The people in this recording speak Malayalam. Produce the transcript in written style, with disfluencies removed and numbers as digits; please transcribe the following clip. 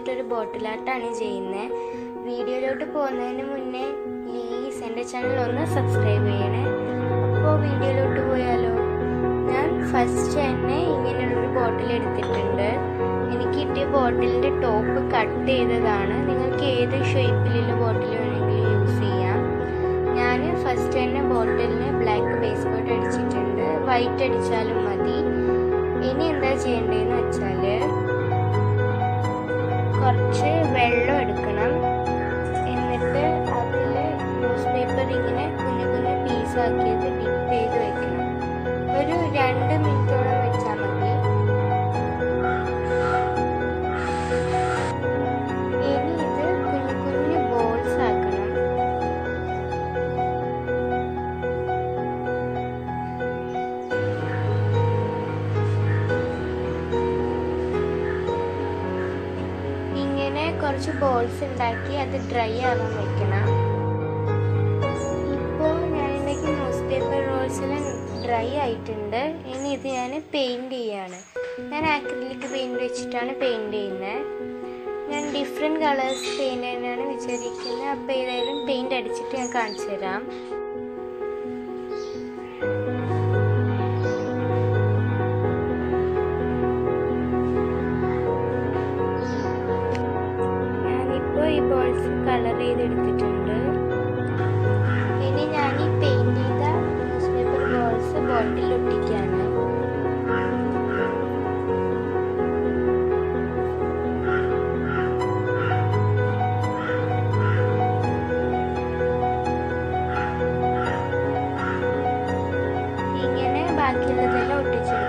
വെച്ചിട്ടൊരു ബോട്ടിൽ ആർട്ടാണ് ചെയ്യുന്നത്. വീഡിയോയിലോട്ട് പോകുന്നതിന് മുന്നേ പ്ലീസ് എൻ്റെ ചാനൽ ഒന്ന് സബ്സ്ക്രൈബ് ചെയ്യണേ. അപ്പോൾ വീഡിയോയിലോട്ട് പോയാലോ. ഞാൻ ഫസ്റ്റ് തന്നെ ഇങ്ങനെയുള്ളൊരു ബോട്ടിൽ എടുത്തിട്ടുണ്ട്. എനിക്ക് കിട്ടിയ ബോട്ടിലിൻ്റെ ടോപ്പ് കട്ട് ചെയ്തതാണ്. നിങ്ങൾക്ക് ഏത് ഷേപ്പിലുള്ള ബോട്ടിൽ വേണമെങ്കിലും യൂസ് ചെയ്യാം. ഞാൻ ഫസ്റ്റ് തന്നെ ബോട്ടിലിന് ബ്ലാക്ക് ബേസ് കോട്ട് അടിച്ചിട്ടുണ്ട്. വൈറ്റ് അടിച്ചാലും മതി. ഇനി എന്താ ചെയ്യേണ്ടതെന്ന് വെച്ചാൽ കുറച്ച് വെള്ളം എടുക്കണം. എന്നിട്ട് അതിൽ ന്യൂസ് പേപ്പർ ഇങ്ങനെ കുഞ്ഞു കുഞ്ഞു പീസാക്കിയത് ഡിപ്പ് ചെയ്ത് വെക്കണം. ഒരു 2 മിനിറ്റോളം വെച്ചാൽ മതി. ഇനി ഇത് കുഞ്ഞു കുഞ്ഞു ബോൾസ് ആക്കണം. ഇങ്ങനെ കുറച്ച് ബോൾസ് ഉണ്ടാക്കി അത് ഡ്രൈ ആവാൻ വെക്കണം. ഇപ്പോൾ ഞാനിലേക്ക് ന്യൂസ് പേപ്പർ റോൾസിൽ ഡ്രൈ ആയിട്ടുണ്ട്. ഇനി ഇത് ഞാൻ പെയിൻറ് ചെയ്യാണ്. ഞാൻ ആക്രിലിക് പെയിൻറ് വെച്ചിട്ടാണ് പെയിൻറ് ചെയ്യുന്നത്. ഞാൻ ഡിഫറെൻറ്റ് കളേഴ്സ് പെയിൻറ് ചെയ്യാനാണ് വിചാരിക്കുന്നത്. അപ്പോൾ ഏതായാലും പെയിൻറ് അടിച്ചിട്ട് ഞാൻ കാണിച്ചു തരാം. ഞാനിപ്പോൾ ഈ ബോൾസ് കളർ ചെയ്തെടുത്തിട്ടുണ്ട്. ഇനി ഞാൻ ഈ പെയിൻറ് ചെയ്ത ന്യൂസ് പേപ്പർ ബോൾസ് ബോട്ടിൽ ഒട്ടിക്കുകയാണ്. ഇങ്ങനെ ബാക്കിയുള്ളതെല്ലാം ഒട്ടിച്ചെടുക്കും.